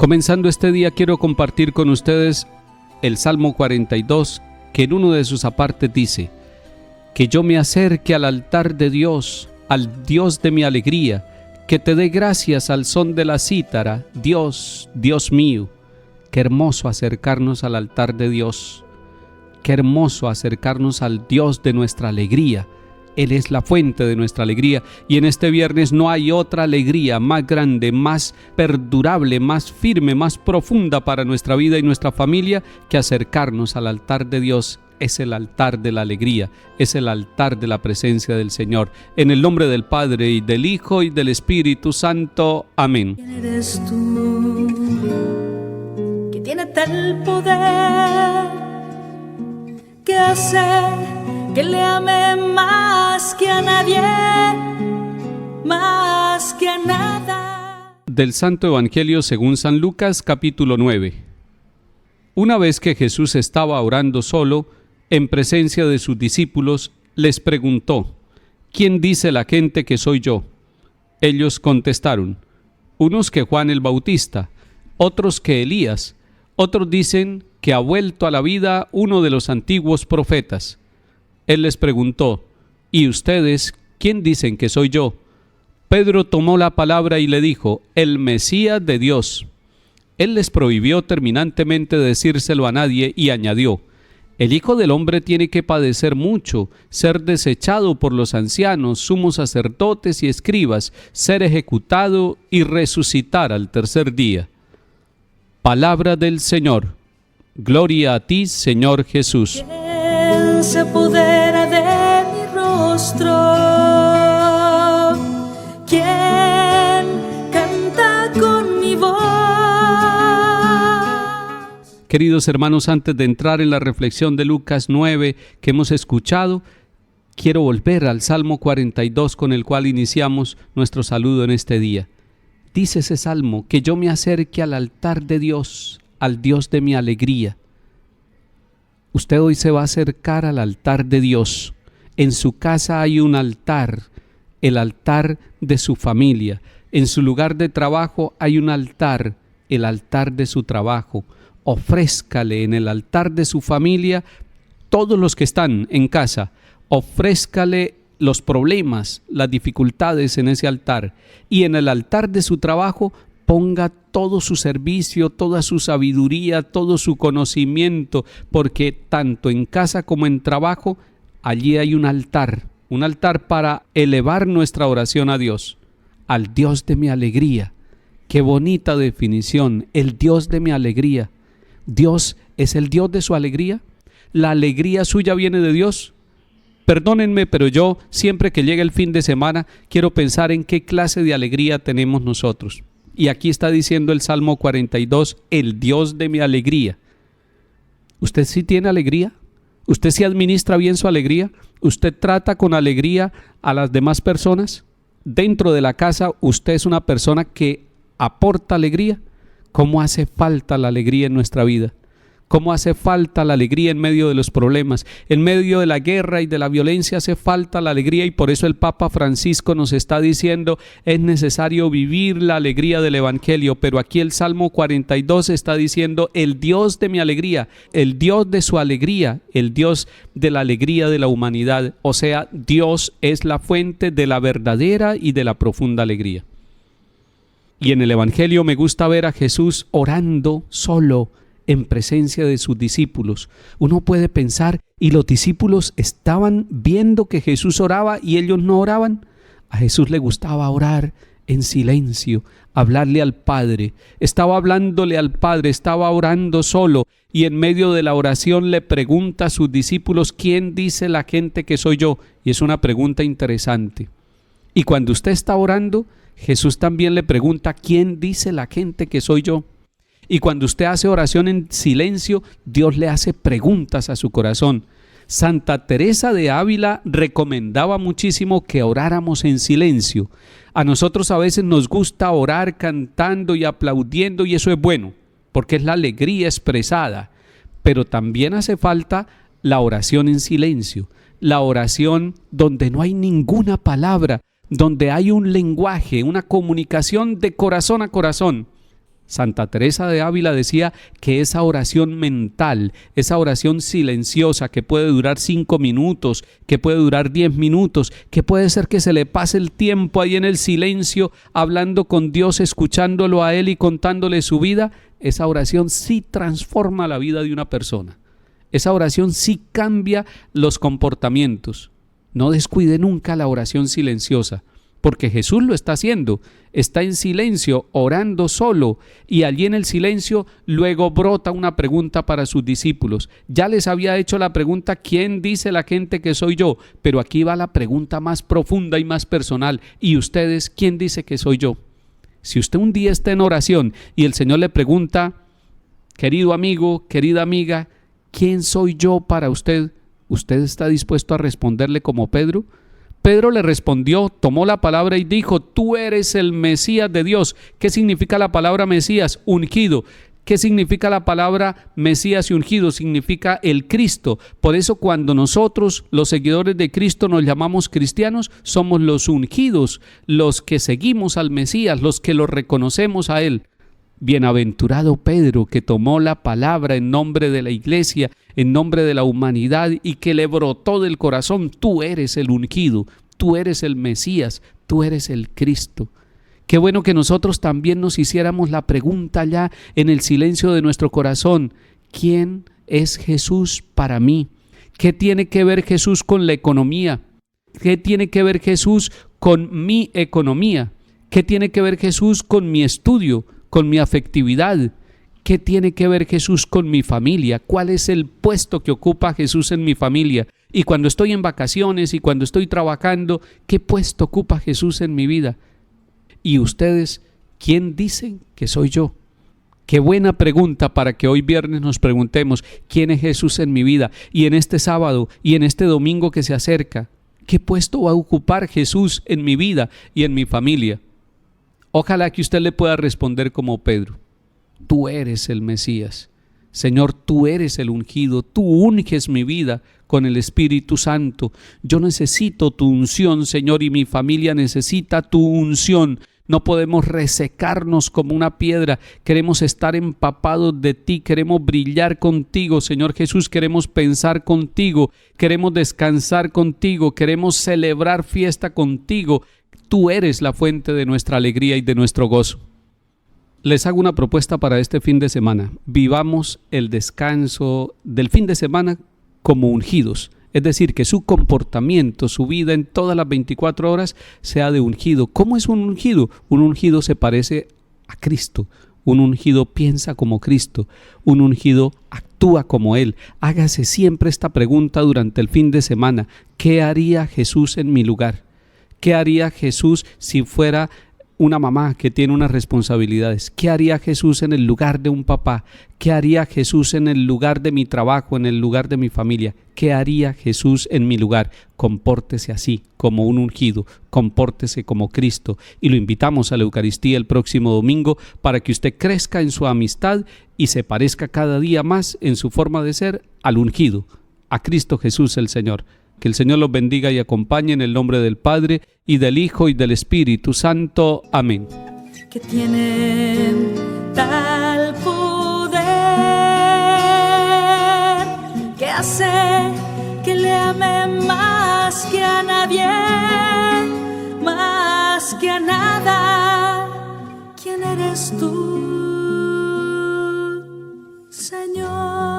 Comenzando este día quiero compartir con ustedes el Salmo 42, que en uno de sus apartes dice: que yo me acerque al altar de Dios, al Dios de mi alegría, que te dé gracias al son de la cítara. Dios, Dios mío. Qué hermoso acercarnos al altar de Dios. Qué hermoso acercarnos al Dios de nuestra alegría. Él es la fuente de nuestra alegría, y en este viernes no hay otra alegría más grande, más perdurable, más firme, más profunda para nuestra vida y nuestra familia que acercarnos al altar de Dios. Es el altar de la alegría, es el altar de la presencia del Señor. En el nombre del Padre, y del Hijo, y del Espíritu Santo. Amén. ¿Quién eres tú, que tiene tal poder, que hace que le ame más que a nadie, más que a nada? Del Santo Evangelio según San Lucas, capítulo 9. Una vez que Jesús estaba orando solo, en presencia de sus discípulos, les preguntó: ¿quién dice la gente que soy yo? Ellos contestaron: unos que Juan el Bautista, otros que Elías, otros dicen que ha vuelto a la vida uno de los antiguos profetas. Él les preguntó: ¿y ustedes quién dicen que soy yo? Pedro tomó la palabra y le dijo: el Mesías de Dios. Él les prohibió terminantemente decírselo a nadie y añadió: el Hijo del Hombre tiene que padecer mucho, ser desechado por los ancianos, sumos sacerdotes y escribas, ser ejecutado y resucitar al tercer día. Palabra del Señor. Gloria a ti, Señor Jesús. ¿Quién se apodera de mi rostro? ¿Quién canta con mi voz? Queridos hermanos, antes de entrar en la reflexión de Lucas 9 que hemos escuchado, quiero volver al Salmo 42 con el cual iniciamos nuestro saludo en este día. Dice ese salmo: que yo me acerque al altar de Dios, al Dios de mi alegría. Usted hoy se va a acercar al altar de Dios. En su casa hay un altar, el altar de su familia. En su lugar de trabajo hay un altar, el altar de su trabajo. Ofrézcale en el altar de su familia, todos los que están en casa, ofrézcale los problemas, las dificultades en ese altar. Y en el altar de su trabajo, ponga todo su servicio, toda su sabiduría, todo su conocimiento, porque tanto en casa como en trabajo, allí hay un altar para elevar nuestra oración a Dios, al Dios de mi alegría. Qué bonita definición, el Dios de mi alegría. ¿Dios es el Dios de su alegría? ¿La alegría suya viene de Dios? Perdónenme, pero yo siempre que llega el fin de semana quiero pensar en qué clase de alegría tenemos nosotros. Y aquí está diciendo el Salmo 42, el Dios de mi alegría. ¿Usted sí tiene alegría? ¿Usted sí administra bien su alegría? ¿Usted trata con alegría a las demás personas? Dentro de la casa, ¿usted es una persona que aporta alegría? ¿Cómo hace falta la alegría en nuestra vida? ¿Cómo hace falta la alegría en medio de los problemas? En medio de la guerra y de la violencia hace falta la alegría, y por eso el Papa Francisco nos está diciendo: es necesario vivir la alegría del Evangelio. Pero aquí el Salmo 42 está diciendo: el Dios de mi alegría, el Dios de su alegría, el Dios de la alegría de la humanidad. O sea, Dios es la fuente de la verdadera y de la profunda alegría. Y en el Evangelio me gusta ver a Jesús orando solo, en presencia de sus discípulos. Uno puede pensar: ¿y los discípulos estaban viendo que Jesús oraba y ellos no oraban? A Jesús le gustaba orar en silencio, hablarle al Padre. Estaba hablándole al Padre, estaba orando solo, y en medio de la oración le pregunta a sus discípulos: ¿quién dice la gente que soy yo? Y es una pregunta interesante. Y cuando usted está orando, Jesús también le pregunta: ¿quién dice la gente que soy yo? Y cuando usted hace oración en silencio, Dios le hace preguntas a su corazón. Santa Teresa de Ávila recomendaba muchísimo que oráramos en silencio. A nosotros a veces nos gusta orar cantando y aplaudiendo, y eso es bueno, porque es la alegría expresada. Pero también hace falta la oración en silencio, la oración donde no hay ninguna palabra, donde hay un lenguaje, una comunicación de corazón a corazón. Santa Teresa de Ávila decía que esa oración mental, esa oración silenciosa que puede durar 5 minutos, que puede durar 10 minutos, que puede ser que se le pase el tiempo ahí en el silencio, hablando con Dios, escuchándolo a Él y contándole su vida, esa oración sí transforma la vida de una persona. Esa oración sí cambia los comportamientos. No descuide nunca la oración silenciosa, porque Jesús lo está haciendo. Está en silencio, orando solo, y allí en el silencio luego brota una pregunta para sus discípulos. Ya les había hecho la pregunta: ¿quién dice la gente que soy yo? Pero aquí va la pregunta más profunda y más personal: ¿y ustedes quién dice que soy yo? Si usted un día está en oración y el Señor le pregunta: querido amigo, querida amiga, ¿quién soy yo para usted? ¿Usted está dispuesto a responderle como Pedro? Pedro le respondió, tomó la palabra y dijo: tú eres el Mesías de Dios. ¿Qué significa la palabra Mesías? Ungido. ¿Qué significa la palabra Mesías y ungido? Significa el Cristo. Por eso cuando nosotros, los seguidores de Cristo, nos llamamos cristianos, somos los ungidos, los que seguimos al Mesías, los que lo reconocemos a Él. Bienaventurado Pedro, que tomó la palabra en nombre de la iglesia, en nombre de la humanidad, y que le brotó del corazón: tú eres el ungido, tú eres el Mesías, tú eres el Cristo. Qué bueno que nosotros también nos hiciéramos la pregunta ya en el silencio de nuestro corazón: ¿quién es Jesús para mí? ¿Qué tiene que ver Jesús con la economía? ¿Qué tiene que ver Jesús con mi economía? ¿Qué tiene que ver Jesús con mi estudio, con mi afectividad? ¿Qué tiene que ver Jesús con mi familia? ¿Cuál es el puesto que ocupa Jesús en mi familia? Y cuando estoy en vacaciones y cuando estoy trabajando, ¿qué puesto ocupa Jesús en mi vida? ¿Y ustedes quién dicen que soy yo? Qué buena pregunta para que hoy viernes nos preguntemos: ¿quién es Jesús en mi vida? Y en este sábado y en este domingo que se acerca, ¿qué puesto va a ocupar Jesús en mi vida y en mi familia? Ojalá que usted le pueda responder como Pedro: tú eres el Mesías. Señor, tú eres el ungido, tú unges mi vida con el Espíritu Santo. Yo necesito tu unción, Señor, y mi familia necesita tu unción. No podemos resecarnos como una piedra. Queremos estar empapados de ti, queremos brillar contigo, Señor Jesús. Queremos pensar contigo, queremos descansar contigo, queremos celebrar fiesta contigo. Tú eres la fuente de nuestra alegría y de nuestro gozo. Les hago una propuesta para este fin de semana. Vivamos el descanso del fin de semana como ungidos. Es decir, que su comportamiento, su vida en todas las 24 horas sea de ungido. ¿Cómo es un ungido? Un ungido se parece a Cristo. Un ungido piensa como Cristo. Un ungido actúa como Él. Hágase siempre esta pregunta durante el fin de semana: ¿qué haría Jesús en mi lugar? ¿Qué haría Jesús si fuera una mamá que tiene unas responsabilidades? ¿Qué haría Jesús en el lugar de un papá? ¿Qué haría Jesús en el lugar de mi trabajo, en el lugar de mi familia? ¿Qué haría Jesús en mi lugar? Compórtese así, como un ungido, compórtese como Cristo. Y lo invitamos a la Eucaristía el próximo domingo para que usted crezca en su amistad y se parezca cada día más en su forma de ser al ungido, a Cristo Jesús el Señor. Que el Señor los bendiga y acompañe en el nombre del Padre, y del Hijo, y del Espíritu Santo. Amén. Que tienen tal poder que hace que le ame más que a nadie, más que a nada. ¿Quién eres tú, Señor?